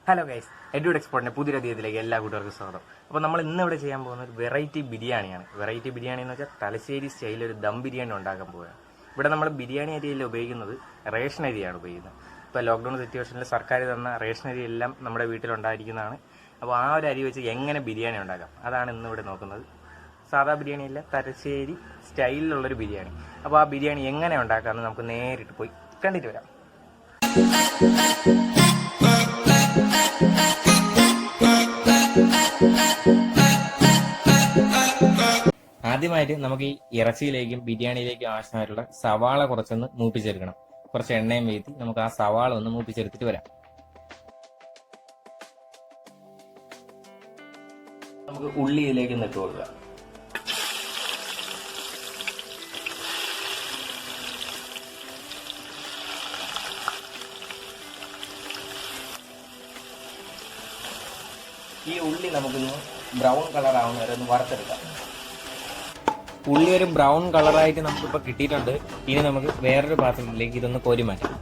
Hello guys, എഡ്യൂഡ് എക്സ്പോർട്ടിൻ്റെ പുതിയൊരു അധ്യായത്തിലേക്ക് എല്ലാ കൂട്ടുകാർക്കും സ്വാഗതം. അപ്പോൾ നമ്മൾ ഇന്ന് ഇവിടെ ചെയ്യാൻ പോകുന്ന ഒരു വെറൈറ്റി ബിരിയാണിയാണ്. വെറൈറ്റി ബിരിയാണി എന്ന് വെച്ചാൽ തലശ്ശേരി സ്റ്റൈലിൽ ഒരു ദം ബിരിയാണി ഉണ്ടാക്കാൻ പോവുകയാണ്. ഇവിടെ നമ്മൾ ബിരിയാണി അരിയിൽ ഉപയോഗിക്കുന്നത് റേഷൻ അരിയാണ് ഉപയോഗിക്കുന്നത്. ഇപ്പോൾ ലോക്ക്ഡൗൺ സിറ്റുവേഷനിൽ സർക്കാർ തന്ന റേഷൻ അരി എല്ലാം നമ്മുടെ വീട്ടിലുണ്ടായിരിക്കുന്നതാണ്. അപ്പോൾ ആ ഒരു അരി വെച്ച് എങ്ങനെ ബിരിയാണി ഉണ്ടാക്കാം അതാണ് ഇന്ന് ഇവിടെ നോക്കുന്നത്. സാധാ ബിരിയാണിയല്ല, തലശ്ശേരി സ്റ്റൈലിലുള്ളൊരു ബിരിയാണി. അപ്പോൾ ആ ബിരിയാണി എങ്ങനെ ഉണ്ടാക്കാമെന്ന് നമുക്ക് നേരിട്ട് പോയി കണ്ടിട്ട് വരാം. ആദ്യമായിട്ട് നമുക്ക് ഈ ഇറച്ചിയിലേക്കും ബിരിയാണിയിലേക്കും ആവശ്യമായിട്ടുള്ള സവാള കുറച്ചൊന്ന് മൂപ്പിച്ചെടുക്കണം. കുറച്ച് എണ്ണയും വീഴ്ത്തി നമുക്ക് ആ സവാള ഒന്ന് മൂപ്പിച്ചെടുത്തിട്ട് വരാം. നമുക്ക് ഉള്ളി ഇതിലേക്ക് ഇട്ട് കൊടുക്കുക. ഈ ഉള്ളി നമുക്കൊന്ന് ബ്രൗൺ കളർ ആവുന്ന വരെ ഒന്ന് വറുത്തെടുക്കാം. ഉള്ളി ഒരു ബ്രൗൺ കളറായിട്ട് നമുക്കിപ്പോൾ കിട്ടിയിട്ടുണ്ട്. ഇനി നമുക്ക് വേറൊരു പാത്രത്തിലേക്ക് ഇതൊന്ന് കോരി മാറ്റാം.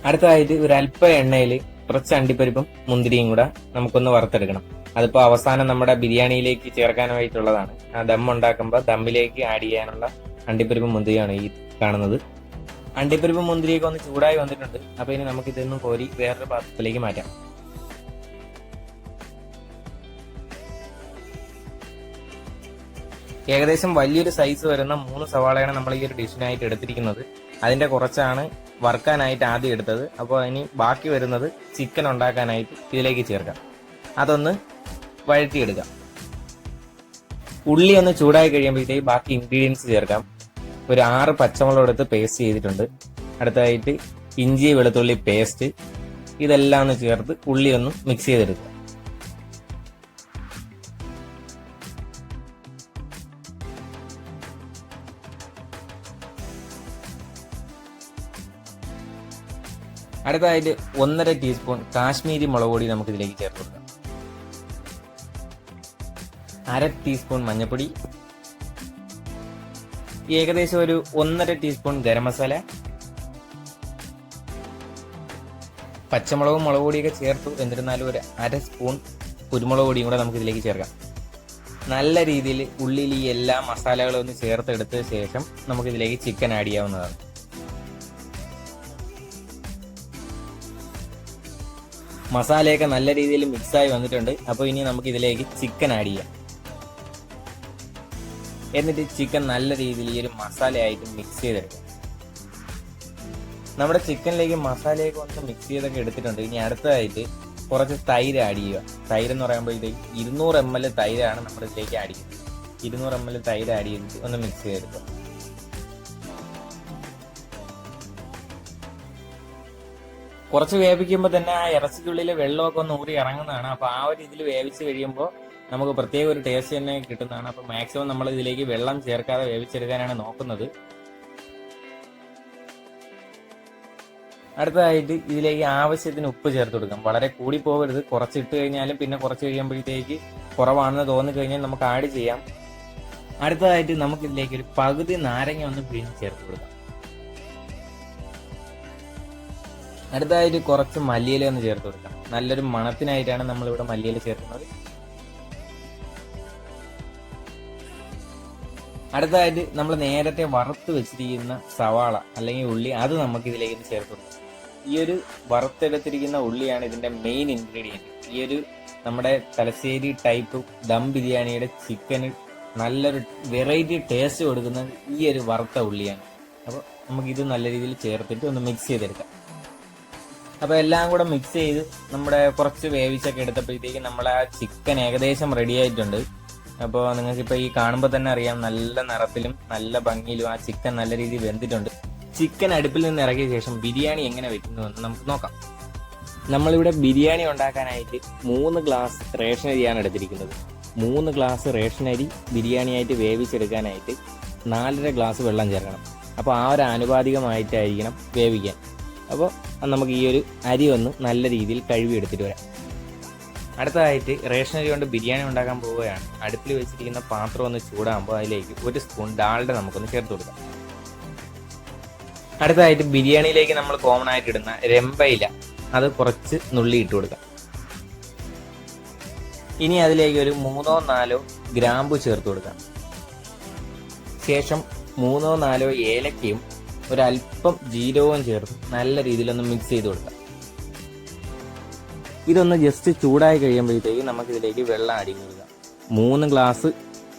അടുത്തതായിട്ട് ഒരു അല്പ എണ്ണയിൽ കുറച്ച് അണ്ടിപ്പരിപ്പും മുന്തിരിയും കൂടെ നമുക്കൊന്ന് വറുത്തെടുക്കണം. അതിപ്പോൾ അവസാനം നമ്മുടെ ബിരിയാണിയിലേക്ക് ചേർക്കാനായിട്ടുള്ളതാണ്. ആ ദം ഉണ്ടാക്കുമ്പോൾ ദമ്മിലേക്ക് ആഡ് ചെയ്യാനുള്ള അണ്ടിപ്പരിപ്പും മുന്തിരിയാണ് ഈ കാണുന്നത്. അണ്ടിപ്പരിപ്പും മുന്തിരിയൊക്കെ ഒന്ന് ചൂടായി വന്നിട്ടുണ്ട്. അപ്പോൾ ഇനി നമുക്ക് ഇതൊന്നും കോരി വേറൊരു പാത്രത്തിലേക്ക് മാറ്റാം. ഏകദേശം വലിയൊരു സൈസ് വരുന്ന 3 സവാളയാണ് നമ്മൾ ഈ ഒരു ഡിഷിനായിട്ട് എടുത്തിരിക്കുന്നത്. അതിന്റെ കുറച്ചാണ് വറുക്കാനായിട്ട് ആദ്യം എടുത്തത്. അപ്പോൾ ഇനി ബാക്കി വരുന്നത് ചിക്കൻ ഉണ്ടാക്കാനായിട്ട് ഇതിലേക്ക് ചേർക്കാം. അതൊന്ന് വഴറ്റിയെടുക്കാം. ഉള്ളി ഒന്ന് ചൂടായി കഴിയുമ്പോഴത്തേക്ക് ബാക്കി ഇൻഗ്രീഡിയൻസ് ചേർക്കാം. ഒരു 6 പച്ചമുളക് എടുത്ത് പേസ്റ്റ് ചെയ്തിട്ടുണ്ട്. അടുത്തതായിട്ട് ഇഞ്ചി വെളുത്തുള്ളി പേസ്റ്റ്, ഇതെല്ലാം ഒന്ന് ചേർത്ത് ഉള്ളി ഒന്ന് മിക്സ് ചെയ്തെടുക്കുക. അടുത്തതായിട്ട് 1.5 ടീസ്പൂൺ കാശ്മീരി മുളക് പൊടി നമുക്ക് ഇതിലേക്ക് ചേർത്ത് കൊടുക്കാം. 1/2 ടീസ്പൂൺ മഞ്ഞൾപ്പൊടി, ഏകദേശം ഒരു 1.5 ടീസ്പൂൺ ഗരം മസാല, പച്ചമുളകും മുളക് പൊടിയൊക്കെ ചേർത്തു. എന്നിരുന്നാലും ഒരു 1/2 സ്പൂൺ കുരുമുളക് പൊടിയും കൂടെ നമുക്ക് ഇതിലേക്ക് ചേർക്കാം. നല്ല രീതിയിൽ ഉള്ളിൽ ഈ എല്ലാ മസാലകളും ഒന്ന് ചേർത്തെടുത്ത ശേഷം നമുക്ക് ഇതിലേക്ക് ചിക്കൻ ആഡ് ചെയ്യാവുന്നതാണ്. മസാലയൊക്കെ നല്ല രീതിയിൽ മിക്സായി വന്നിട്ടുണ്ട്. അപ്പോൾ ഇനി നമുക്ക് ഇതിലേക്ക് ചിക്കൻ ആഡ് ചെയ്യാം. എന്നിട്ട് ചിക്കൻ നല്ല രീതിയിൽ ഈ ഒരു മസാലയായിട്ട് മിക്സ് ചെയ്തെടുക്കാം. നമ്മുടെ ചിക്കനിലേക്ക് മസാലയൊക്കെ ഒന്ന് മിക്സ് ചെയ്തൊക്കെ എടുത്തിട്ടുണ്ട്. ഇനി അടുത്തതായിട്ട് കുറച്ച് തൈര് ആഡ് ചെയ്യുക. തൈര് എന്ന് പറയുമ്പോഴത്തേക്ക് 200 ml തൈരാണ് നമ്മൾ ഇതിലേക്ക് ആഡ് ചെയ്യുന്നത്. 200 ml തൈര് ആഡ് ചെയ്തിട്ട് ഒന്ന് മിക്സ് ചെയ്തെടുക്കുക. കുറച്ച് വേവിക്കുമ്പോൾ തന്നെ ആ ഇറച്ചിക്കുള്ളിൽ വെള്ളമൊക്കെ ഒന്ന് ഊറി ഇറങ്ങുന്നതാണ്. അപ്പോൾ ആ ഒരു ഇതിൽ വേവിച്ച് കഴിയുമ്പോൾ നമുക്ക് പ്രത്യേക ഒരു ടേസ്റ്റ് തന്നെ കിട്ടുന്നതാണ്. അപ്പോൾ മാക്സിമം നമ്മൾ ഇതിലേക്ക് വെള്ളം ചേർക്കാതെ വേവിച്ചെടുക്കാനാണ് നോക്കുന്നത്. അടുത്തതായിട്ട് ഇതിലേക്ക് ആവശ്യത്തിന് ഉപ്പ് ചേർത്ത് കൊടുക്കാം. വളരെ കൂടി പോകരുത്. കുറച്ചിട്ട് കഴിഞ്ഞാലും പിന്നെ കുറച്ച് കഴിയുമ്പോഴത്തേക്ക് കുറവാണെന്ന് തോന്നിക്കഴിഞ്ഞാൽ നമുക്ക് ആഡ് ചെയ്യാം. അടുത്തതായിട്ട് നമുക്ക് ഇതിലേക്ക് ഒരു പകുതി നാരങ്ങ ഒന്ന് പിഴിഞ്ഞ് ചേർത്ത് കൊടുക്കാം. അടുത്തതായിട്ട് കുറച്ച് മല്ലിയില ഒന്ന് ചേർത്ത് കൊടുക്കാം. നല്ലൊരു മണത്തിനായിട്ടാണ് നമ്മളിവിടെ മല്ലിയില ചേർക്കുന്നത്. അടുത്തതായിട്ട് നമ്മൾ നേരത്തെ വറുത്ത് വെച്ചിരിക്കുന്ന സവാള അല്ലെങ്കിൽ ഉള്ളി, അത് നമുക്ക് ഇതിലേക്ക് ചേർത്ത് കൊടുക്കാം. ഈ ഒരു വറുത്തെടുത്തിരിക്കുന്ന ഉള്ളിയാണ് ഇതിന്റെ മെയിൻ ഇൻഗ്രീഡിയൻറ്റ്. ഈ ഒരു നമ്മുടെ തലശ്ശേരി ടൈപ്പ് ദം ബിരിയാണിയുടെ ചിക്കന് നല്ലൊരു വെറൈറ്റി ടേസ്റ്റ് കൊടുക്കുന്നത് ഈ ഒരു വറുത്ത ഉള്ളിയാണ്. അപ്പോൾ നമുക്കിത് നല്ല രീതിയിൽ ചേർത്തിട്ട് ഒന്ന് മിക്സ് ചെയ്തെടുക്കാം. അപ്പോൾ എല്ലാം കൂടെ മിക്സ് ചെയ്ത് നമ്മുടെ കുറച്ച് വേവിച്ചൊക്കെ എടുത്തപ്പോഴത്തേക്ക് നമ്മുടെ ആ ചിക്കൻ ഏകദേശം റെഡി ആയിട്ടുണ്ട്. അപ്പോൾ നിങ്ങൾക്കിപ്പോൾ ഈ കാണുമ്പോൾ തന്നെ അറിയാം, നല്ല നിറത്തിലും നല്ല ഭംഗിയിലും ആ ചിക്കൻ നല്ല രീതിയിൽ വെന്തിട്ടുണ്ട്. ചിക്കൻ അടുപ്പിൽ നിന്ന് ഇറങ്ങിയ ശേഷം ബിരിയാണി എങ്ങനെ വെക്കുന്നുവെന്ന് നമുക്ക് നോക്കാം. നമ്മളിവിടെ ബിരിയാണി ഉണ്ടാക്കാനായിട്ട് 3 ഗ്ലാസ് റേഷൻ അരിയാണ് എടുത്തിരിക്കുന്നത്. 3 ഗ്ലാസ് റേഷൻ അരി ബിരിയാണിയായിട്ട് വേവിച്ചെടുക്കാനായിട്ട് 4.5 ഗ്ലാസ് വെള്ളം ചേർക്കണം. അപ്പോൾ ആ ഒരു ആനുപാതികമായിട്ടായിരിക്കണം വേവിക്കാൻ. അപ്പോൾ നമുക്ക് ഈ ഒരു അരി ഒന്ന് നല്ല രീതിയിൽ കഴുകിയെടുത്തിട്ട് വരാം. അടുത്തതായിട്ട് റേഷൻ അരി കൊണ്ട് ബിരിയാണി ഉണ്ടാക്കാൻ പോവുകയാണ്. അടുപ്പിൽ വെച്ചിരിക്കുന്ന പാത്രം ഒന്ന് ചൂടാകുമ്പോൾ അതിലേക്ക് 1 സ്പൂൺ ഡാൽഡ നമുക്കൊന്ന് ചേർത്ത് കൊടുക്കാം. അടുത്തതായിട്ട് ബിരിയാണിയിലേക്ക് നമ്മൾ കോമൺ ആയിട്ട് ഇടുന്ന രമ്പയില അത് കുറച്ച് നുള്ളി ഇട്ട് കൊടുക്കാം. ഇനി അതിലേക്ക് ഒരു 3-4 ഗ്രാമ്പു ചേർത്ത് കൊടുക്കാം. ശേഷം 3-4 ഏലക്കയും ഒരല്പം ജീരകവും ചേർത്ത് നല്ല രീതിയിലൊന്ന് മിക്സ് ചെയ്ത് കൊടുക്കാം. ഇതൊന്ന് ജസ്റ്റ് ചൂടായി കഴിയുമ്പോഴത്തേക്ക് നമുക്കിതിലേക്ക് വെള്ളം ആഡ് ചെയ്ത് കൊടുക്കാം. 3 ഗ്ലാസ്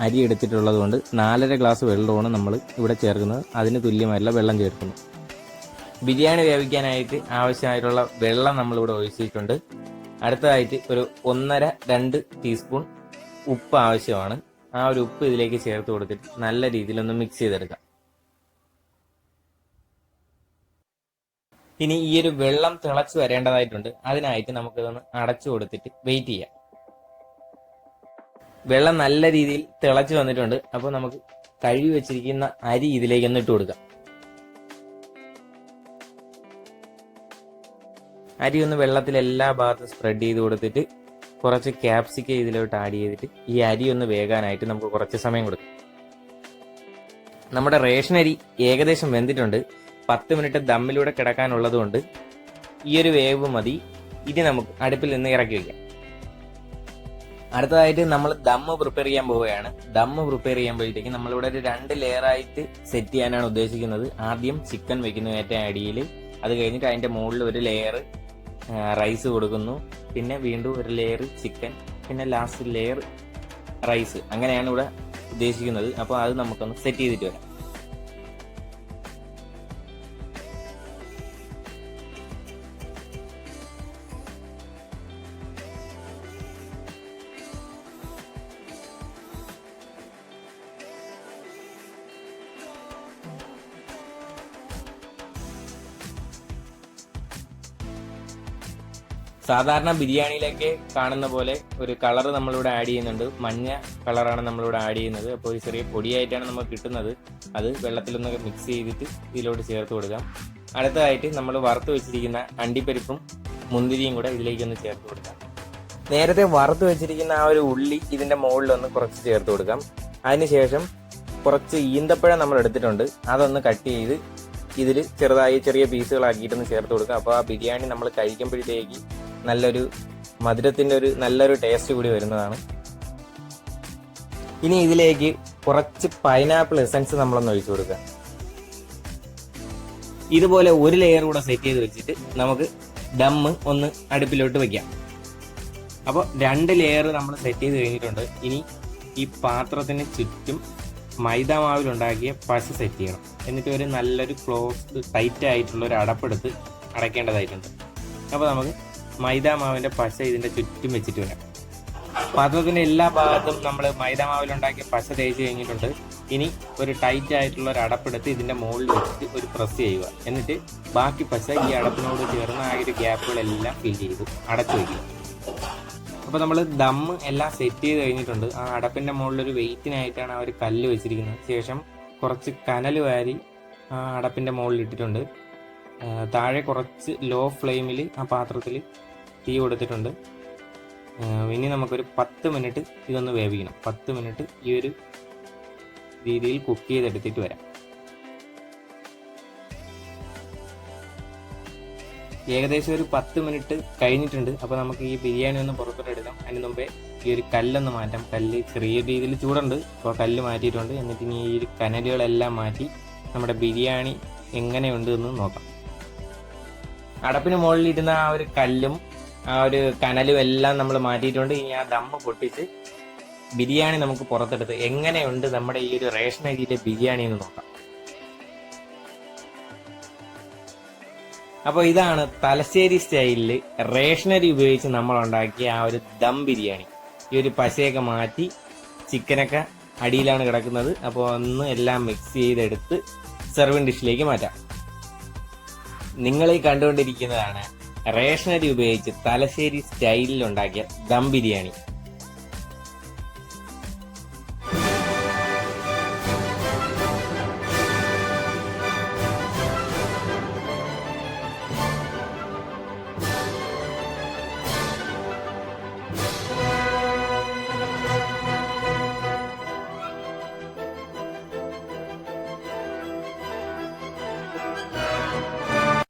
അരി എടുത്തിട്ടുള്ളത് കൊണ്ട് 4.5 ഗ്ലാസ് വെള്ളമാണ് നമ്മൾ ഇവിടെ ചേർക്കുന്നത്. അതിന് തുല്യമായിട്ടുള്ള വെള്ളം ചേർക്കുന്നു. ബിരിയാണി വേവിക്കാനായിട്ട് ആവശ്യമായിട്ടുള്ള വെള്ളം നമ്മളിവിടെ ഒഴിച്ചിട്ടുണ്ട്. അടുത്തതായിട്ട് ഒരു 1.5-2 ടീസ്പൂൺ ഉപ്പ് ആവശ്യമാണ്. ആ ഒരു ഉപ്പ് ഇതിലേക്ക് ചേർത്ത് കൊടുത്തിട്ട് നല്ല രീതിയിലൊന്ന് മിക്സ് ചെയ്തെടുക്കാം. ഇനി ഈ ഒരു വെള്ളം തിളച്ച് വരേണ്ടതായിട്ടുണ്ട്. അതിനായിട്ട് നമുക്കിതൊന്ന് അടച്ചു കൊടുത്തിട്ട് വെയിറ്റ് ചെയ്യാം. വെള്ളം നല്ല രീതിയിൽ തിളച്ച് വന്നിട്ടുണ്ട്. അപ്പോൾ നമുക്ക് കഴുകി വെച്ചിരിക്കുന്ന അരി ഇതിലേക്ക് ഒന്ന് ഇട്ട് കൊടുക്കാം. അരി ഒന്ന് വെള്ളത്തിൽ എല്ലാ ഭാഗത്തും സ്പ്രെഡ് ചെയ്ത് കൊടുത്തിട്ട് കുറച്ച് ക്യാപ്സിക്ക ഇതിലോട്ട് ആഡ് ചെയ്തിട്ട് ഈ അരി ഒന്ന് വേകാനായിട്ട് നമുക്ക് കുറച്ച് സമയം കൊടുക്കാം. നമ്മുടെ റേഷൻ അരി ഏകദേശം വെന്തിട്ടുണ്ട്. 10 മിനിറ്റ് ദമ്മിലൂടെ കിടക്കാനുള്ളത് കൊണ്ട് ഈ ഒരു വേവ് മതി. ഇനി നമുക്ക് അടുപ്പിൽ നിന്ന് ഇറക്കി വയ്ക്കാം. അടുത്തതായിട്ട് നമ്മൾ ദമ്മ് പ്രിപ്പയർ ചെയ്യാൻ പോവുകയാണ്. ദമ്മ് പ്രിപ്പയർ ചെയ്യുമ്പോഴത്തേക്ക് നമ്മളിവിടെ ഒരു 2 ലെയറായിട്ട് സെറ്റ് ചെയ്യാനാണ് ഉദ്ദേശിക്കുന്നത്. ആദ്യം ചിക്കൻ വെക്കുന്നു ഏറ്റവും അടിയിൽ. അത് കഴിഞ്ഞിട്ട് അതിന്റെ മുകളിൽ ഒരു ലെയർ റൈസ് കൊടുക്കുന്നു. പിന്നെ വീണ്ടും ഒരു ലെയർ ചിക്കൻ, പിന്നെ ലാസ്റ്റ് ലെയർ റൈസ്. അങ്ങനെയാണ് ഇവിടെ ഉദ്ദേശിക്കുന്നത്. അപ്പോൾ അത് നമുക്കൊന്ന് സെറ്റ് ചെയ്തിട്ട് വരാം. സാധാരണ ബിരിയാണിയിലൊക്കെ കാണുന്ന പോലെ ഒരു കളർ നമ്മളിവിടെ ആഡ് ചെയ്യുന്നുണ്ട്. മഞ്ഞ കളറാണ് നമ്മളിവിടെ ആഡ് ചെയ്യുന്നത്. അപ്പോൾ ഒരു ചെറിയ പൊടിയായിട്ടാണ് നമുക്ക് കിട്ടുന്നത്. അത് വെള്ളത്തിലൊന്ന് മിക്സ് ചെയ്തിട്ട് ഇതിലോട്ട് ചേർത്ത് കൊടുക്കാം. അടുത്തതായിട്ട് നമ്മൾ വറുത്ത് വെച്ചിരിക്കുന്ന അണ്ടിപ്പരിപ്പും മുന്തിരിയും കൂടെ ഇതിലേക്കൊന്ന് ചേർത്ത് കൊടുക്കാം. നേരത്തെ വറുത്ത് വെച്ചിരിക്കുന്ന ആ ഒരു ഉള്ളി ഇതിന്റെ മുകളിലൊന്ന് കുറച്ച് ചേർത്ത് കൊടുക്കാം. അതിനുശേഷം കുറച്ച് ഈന്തപ്പഴം നമ്മൾ എടുത്തിട്ടുണ്ട്. അതൊന്ന് കട്ട് ചെയ്ത് ഇതിൽ ചെറുതായി ചെറിയ പീസുകളാക്കിയിട്ടൊന്ന് ചേർത്ത് കൊടുക്കാം. അപ്പോൾ ആ ബിരിയാണി നമ്മൾ കഴിക്കുമ്പോഴത്തേക്ക് നല്ലൊരു മധുരത്തിന്റെ നല്ലൊരു ടേസ്റ്റ് കൂടി വരുന്നതാണ്. ഇനി ഇതിലേക്ക് കുറച്ച് പൈനാപ്പിൾ എസൻസ് നമ്മളൊന്ന് ഒഴിച്ചു കൊടുക്കുക. ഇതുപോലെ ഒരു ലെയർ കൂടെ സെറ്റ് ചെയ്ത് വെച്ചിട്ട് നമുക്ക് ദമ്മ് ഒന്ന് അടുപ്പിലോട്ട് വെക്കാം. അപ്പോൾ 2 ലെയർ നമ്മൾ സെറ്റ് ചെയ്ത് കഴിഞ്ഞിട്ടുണ്ട്. ഇനി ഈ പാത്രത്തിന് ചുറ്റും മൈദാമാവിലുണ്ടാക്കിയ പശ സെറ്റ് ചെയ്യണം. എന്നിട്ട് ഒരു നല്ലൊരു ക്ലോസ് ടൈറ്റ് ആയിട്ടുള്ള ഒരു അടപ്പെടുത്ത് അടയ്ക്കേണ്ടതായിട്ടുണ്ട്. അപ്പോൾ നമുക്ക് മൈദാമാവിന്റെ പശ ഇതിന്റെ ചുറ്റും വെച്ചിട്ട് വരാം. പാത്രത്തിന്റെ എല്ലാ ഭാഗത്തും നമ്മൾ മൈദാമാവിലുണ്ടാക്കിയ പശ തേച്ച് കഴിഞ്ഞിട്ടുണ്ട്. ഇനി ഒരു ടൈറ്റ് ആയിട്ടുള്ള ഒരു അടപ്പെടുത്ത് ഇതിന്റെ മുകളിൽ വെച്ചിട്ട് ഒരു പ്രസ് ചെയ്യുക. എന്നിട്ട് ബാക്കി പശ ഈ അടപ്പിനോട് ചേർന്ന് ആ ഒരു ഗ്യാപ്പുകളെല്ലാം ഫിൽ ചെയ്ത് അടച്ചു വയ്ക്കുക. അപ്പോൾ നമ്മൾ ദമ്മ് എല്ലാം സെറ്റ് ചെയ്ത് കഴിഞ്ഞിട്ടുണ്ട്. ആ അടപ്പിന്റെ മുകളിൽ ഒരു വെയിറ്റിനായിട്ടാണ് ആ ഒരു കല്ല് വെച്ചിരിക്കുന്നത്. ശേഷം കുറച്ച് കനൽ വാരി ആ അടപ്പിന്റെ മുകളിൽ ഇട്ടിട്ടുണ്ട്. താഴെ കുറച്ച് ലോ ഫ്ലെയിമിൽ ആ പാത്രത്തിൽ തീ കൊടുത്തിട്ടുണ്ട്. ഇനി നമുക്കൊരു 10 മിനിറ്റ് ഇതൊന്ന് വേവിക്കണം. 10 മിനിറ്റ് ഈ ഒരു രീതിയിൽ കുക്ക് ചെയ്തെടുത്തിട്ട് വരാം. ഏകദേശം ഒരു 10 മിനിറ്റ് കഴിഞ്ഞിട്ടുണ്ട്. അപ്പോൾ നമുക്ക് ഈ ബിരിയാണി ഒന്ന് പുറത്തോട്ട് എടുക്കാം. അതിന് മുമ്പേ ഈ ഒരു കല്ലൊന്ന് മാറ്റാം. കല്ല് ചെറിയ രീതിയിൽ ചൂടുണ്ട്. അപ്പോൾ കല്ല് മാറ്റിയിട്ടുണ്ട്. എന്നിട്ട് ഇനി ഈ ഒരു കനലുകളെല്ലാം മാറ്റി നമ്മുടെ ബിരിയാണി എങ്ങനെയുണ്ട് എന്ന് നോക്കാം. അടപ്പിന് മുകളിൽ ഇരുന്ന ആ ഒരു കല്ലും ആ ഒരു കനലും എല്ലാം നമ്മൾ മാറ്റിയിട്ടുണ്ട്. ഇനി ആ ദമ്മ് പൊട്ടിച്ച് ബിരിയാണി നമുക്ക് പുറത്തെടുത്ത് എങ്ങനെയുണ്ട് നമ്മുടെ ഈ ഒരു റേഷൻ അരിയിലെ ബിരിയാണി എന്ന് നോക്കാം. അപ്പോൾ ഇതാണ് തലശ്ശേരി സ്റ്റൈലിൽ റേഷനരി ഉപയോഗിച്ച് നമ്മൾ ഉണ്ടാക്കിയ ആ ഒരു ദം ബിരിയാണി. ഈ ഒരു പശയൊക്കെ മാറ്റി ചിക്കനൊക്കെ അടിയിലാണ് കിടക്കുന്നത്. അപ്പോൾ ഒന്ന് എല്ലാം മിക്സ് ചെയ്തെടുത്ത് സെർവിങ് ഡിഷിലേക്ക് മാറ്റാം. നിങ്ങൾ ഈ കണ്ടുകൊണ്ടിരിക്കുന്നതാണ് റേഷനരി ഉപയോഗിച്ച് തലശ്ശേരി സ്റ്റൈലിൽ ഉണ്ടാക്കിയ ദം ബിരിയാണി.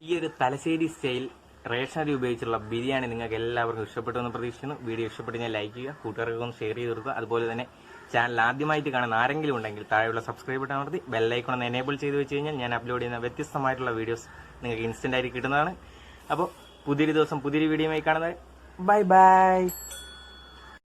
ഈ ഒരു തലശ്ശേരി സ്റ്റൈൽ റേഷൻ അരി ഉപയോഗിച്ചുള്ള ബിരിയാണി നിങ്ങൾക്ക് എല്ലാവർക്കും ഇഷ്ടപ്പെട്ടു എന്ന് പ്രതീക്ഷിക്കുന്നു. വീഡിയോ ഇഷ്ടപ്പെട്ട് ഞാൻ ലൈക്ക് ചെയ്യുക, കൂട്ടുകാർക്കൊക്കെ ഒന്ന് ഷെയർ ചെയ്ത് കൊടുക്കുക. അതുപോലെ തന്നെ ചാനൽ ആദ്യമായിട്ട് കാണുന്ന ആരെങ്കിലും ഉണ്ടെങ്കിൽ താഴെയുള്ള സബ്സ്ക്രൈബ് ബട്ടൺ അമർത്തി ബെല്ലൈക്കൺ ഒന്ന് എനേബിൾ ചെയ്ത് വെച്ച് കഴിഞ്ഞാൽ ഞാൻ അപ്ലോഡ് ചെയ്യുന്ന വ്യത്യസ്തമായിട്ടുള്ള വീഡിയോസ് നിങ്ങൾക്ക് ഇൻസ്റ്റന്റ് ആയിട്ട് കിട്ടുന്നതാണ്. അപ്പോൾ പുതിയൊരു ദിവസം പുതിയൊരു വീഡിയോയുമായി കാണുന്നത്. Bye bye.